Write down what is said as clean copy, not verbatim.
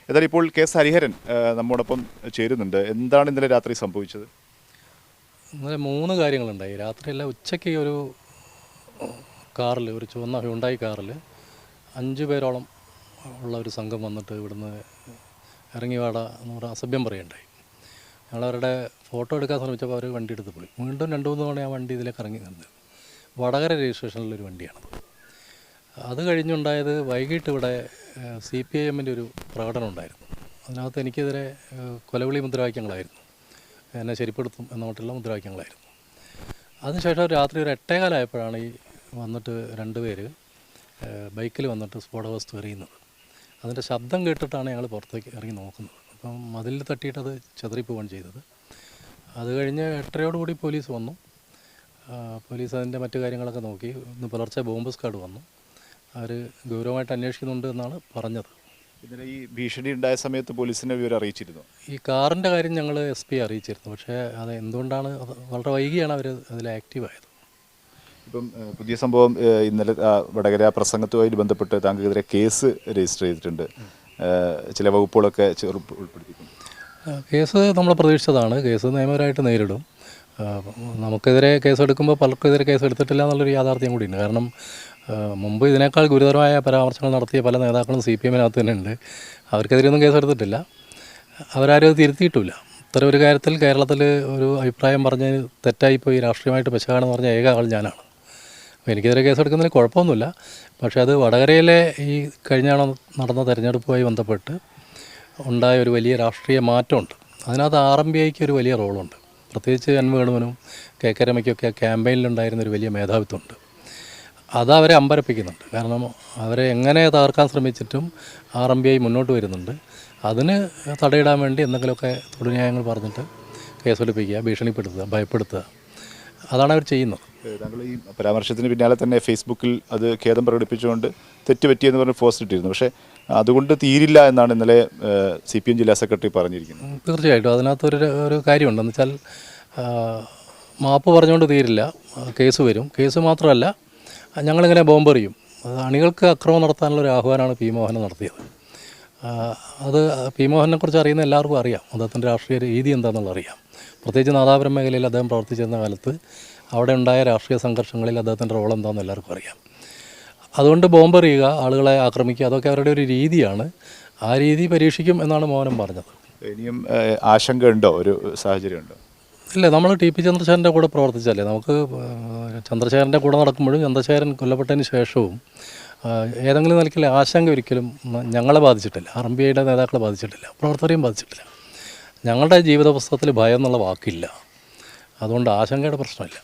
ഏതായാലും ഇപ്പോൾ K S Hariharan നമ്മോടൊപ്പം ചേരുന്നുണ്ട്. എന്താണ് ഇന്നലെ രാത്രി സംഭവിച്ചത്? ഇന്നലെ 3 കാര്യങ്ങളുണ്ടായി. രാത്രിയല്ല, ഉച്ചയ്ക്ക് ഒരു കാറിൽ, ഒരു ചുവന്ന ഹ്യുണ്ടായി കാറിൽ 5 പേരോളം ഉള്ള ഒരു സംഘം വന്നിട്ട് ഇവിടുന്ന് ഇറങ്ങി വാട എന്ന് പറഞ്ഞാൽ അസഭ്യം പറയുണ്ടായി. ഞങ്ങളവരുടെ ഫോട്ടോ എടുക്കാൻ ശ്രമിച്ചപ്പോൾ അവർ വണ്ടി എടുത്ത് പോയി. വീണ്ടും 2-3 തവണ ആ വണ്ടി ഇതിലേക്ക് ഇറങ്ങി നിന്ന്. വടകര രജിസ്ട്രേഷനിലൊരു വണ്ടിയാണത്. അത് കഴിഞ്ഞുണ്ടായത് വൈകിട്ട് ഇവിടെ CPIMൻ്റെ ഒരു പ്രകടനം ഉണ്ടായിരുന്നു. അതിനകത്ത് എനിക്കെതിരെ കൊലവിളി മുദ്രാവാക്യങ്ങളായിരുന്നു, എന്നെ ശരിപ്പെടുത്തും എന്ന മറ്റുള്ള മുദ്രാവാക്യങ്ങളായിരുന്നു. അതിനുശേഷം രാത്രി ഒരു 8:15 ഈ വന്നിട്ട് 2 പേര് ബൈക്കിൽ വന്നിട്ട് സ്ഫോടകവസ്തു എറിയുന്നത്. അതിൻ്റെ ശബ്ദം കേട്ടിട്ടാണ് ഞങ്ങൾ പുറത്തേക്ക് ഇറങ്ങി നോക്കുന്നത്. അപ്പം മതിലിൽ തട്ടിയിട്ടത് ചെതറിപ്പോവുകയാണ് ചെയ്തത്. അത് കഴിഞ്ഞ് 8:30യോടുകൂടി പോലീസ് വന്നു. പോലീസ് അതിൻ്റെ മറ്റു കാര്യങ്ങളൊക്കെ നോക്കി. ഇന്ന് പുലർച്ചെ ബോംബ് സ്ക്വാഡ് വന്നു. അവർ ഗൗരവമായിട്ട് അന്വേഷിക്കുന്നുണ്ട് എന്നാണ് പറഞ്ഞത്. ഇതിന് ഈ ഭീഷണി ഉണ്ടായ സമയത്ത് പോലീസിനെ വിവരം അറിയിച്ചിരുന്നു? ഈ കാറിൻ്റെ കാര്യം ഞങ്ങൾ SP അറിയിച്ചിരുന്നു. പക്ഷേ അത് എന്തുകൊണ്ടാണ് വളരെ വൈകിയാണ് അവർ അതിൽ ആക്റ്റീവായത്. ഇപ്പം പുതിയ സംഭവം ഇന്നലെ വടകര പ്രസംഗത്തുമായി ബന്ധപ്പെട്ട് താങ്കൾക്കെതിരെ കേസ് രജിസ്റ്റർ ചെയ്തിട്ടുണ്ട്. ചില വകുപ്പുകളൊക്കെ ഉൾപ്പെടുത്തിയിട്ടുണ്ട്. കേസ് നമ്മൾ പ്രതീക്ഷിച്ചതാണ്. കേസ് നിയമപരമായിട്ട് നേരിടും. നമുക്കെതിരെ കേസെടുക്കുമ്പോൾ പലർക്കെതിരെ കേസ് എടുത്തിട്ടില്ല എന്നുള്ളൊരു യാഥാർത്ഥ്യം കൂടിയുണ്ട്. കാരണം മുമ്പ് ഇതിനേക്കാൾ ഗുരുതരമായ പരാമർശങ്ങൾ നടത്തിയ പല നേതാക്കളും CPMനകത്ത് തന്നെ ഉണ്ട്. അവർക്കെതിരെയൊന്നും കേസെടുത്തിട്ടില്ല. അവരാരും അത് തിരുത്തിയിട്ടുമില്ല. ഇത്തരം ഒരു കാര്യത്തിൽ കേരളത്തിൽ ഒരു അഭിപ്രായം പറഞ്ഞ് തെറ്റായിപ്പോയി രാഷ്ട്രീയമായിട്ട് പെശകാണെന്ന് പറഞ്ഞ ഏക ആൾ ഞാനാണ്. അപ്പോൾ എനിക്കെതിരെ കേസെടുക്കുന്നതിന് കുഴപ്പമൊന്നുമില്ല. പക്ഷേ അത് വടകരയിലെ ഈ കഴിഞ്ഞ നടന്ന തെരഞ്ഞെടുപ്പുമായി ബന്ധപ്പെട്ട് ഉണ്ടായ ഒരു വലിയ രാഷ്ട്രീയ മാറ്റമുണ്ട്. അതിനകത്ത് RMPIക്ക് ഒരു വലിയ റോളുണ്ട്. പ്രത്യേകിച്ച് വേണുവിനും KK രമയ്ക്കൊക്കെ ക്യാമ്പയിനിലുണ്ടായിരുന്ന ഒരു വലിയ മേധാവിത്വമുണ്ട്. അതവരെ അമ്പരപ്പിക്കുന്നുണ്ട്. കാരണം അവരെ എങ്ങനെ തകർക്കാൻ ശ്രമിച്ചിട്ടും RMPI മുന്നോട്ട് വരുന്നുണ്ട്. അതിന് തടയിടാൻ വേണ്ടി എന്തെങ്കിലുമൊക്കെ തൊടുന്യായങ്ങൾ പറഞ്ഞിട്ട് കേസെടുപ്പിക്കുക, ഭീഷണിപ്പെടുത്തുക, ഭയപ്പെടുത്തുക, അതാണ് അവർ ചെയ്യുന്നത്. താങ്കൾ ഈ പരാമർശത്തിന് പിന്നാലെ തന്നെ ഫേസ്ബുക്കിൽ അത് ഖേദം പ്രകടിപ്പിച്ചുകൊണ്ട് തെറ്റുപറ്റിയെന്ന് പറഞ്ഞ് പോസ്റ്റ് ഇട്ടിരുന്നു. പക്ഷേ അതുകൊണ്ട് തീരില്ല എന്നാണ് ഇന്നലെ CPM ജില്ലാ സെക്രട്ടറി പറഞ്ഞിരിക്കുന്നത്. തീർച്ചയായിട്ടും അതിനകത്തൊരു കാര്യമുണ്ടെന്ന് വെച്ചാൽ, മാപ്പ് പറഞ്ഞുകൊണ്ട് തീരില്ല, കേസ് വരും. കേസ് മാത്രമല്ല, ഞങ്ങളിങ്ങനെ ബോംബെറിയും. അത് അണികൾക്ക് അക്രമം നടത്താനുള്ളൊരു ആഹ്വാനമാണ് P. മോഹനൻ നടത്തിയത്. അത് P. മോഹനെക്കുറിച്ച് അറിയുന്ന എല്ലാവർക്കും അറിയാം. അദ്ദേഹത്തിൻ്റെ രാഷ്ട്രീയ രീതി എന്താണെന്നുള്ളത് അറിയാം. പ്രത്യേകിച്ച് നാദാപുരം മേഖലയിൽ അദ്ദേഹം പ്രവർത്തിച്ചിരുന്ന കാലത്ത് അവിടെ ഉണ്ടായ രാഷ്ട്രീയ സംഘർഷങ്ങളിൽ അദ്ദേഹത്തിൻ്റെ റോൾ എന്താണെന്ന് എല്ലാവർക്കും അറിയാം. അതുകൊണ്ട് ബോംബെറിയുക, ആളുകളെ ആക്രമിക്കുക, അതൊക്കെ അവരുടെ ഒരു രീതിയാണ്. ആ രീതി പരീക്ഷിക്കും എന്നാണ് മോഹനൻ പറഞ്ഞത്. ഇനിയും ആശങ്ക ഉണ്ടോ, ഒരു സാഹചര്യം ഉണ്ടോ? ഇല്ല, നമ്മൾ TP ചന്ദ്രശേഖരൻ്റെ കൂടെ പ്രവർത്തിച്ചല്ലേ. നമുക്ക് ചന്ദ്രശേഖരൻ്റെ കൂടെ നടക്കുമ്പോഴും ചന്ദ്രശേഖരൻ കൊല്ലപ്പെട്ടതിന് ശേഷവും ഏതെങ്കിലും നിലയ്ക്കുള്ള ആശങ്ക ഒരിക്കലും ഞങ്ങളെ ബാധിച്ചിട്ടില്ല, RMPIയുടെ നേതാക്കളെ ബാധിച്ചിട്ടില്ല, പ്രവർത്തകരെയും ബാധിച്ചിട്ടില്ല. ഞങ്ങളുടെ ജീവിത പുസ്തകത്തിൽ ഭയം എന്നുള്ള വാക്കില്ല. അതുകൊണ്ട് ആശങ്കയുടെ പ്രശ്നമില്ല.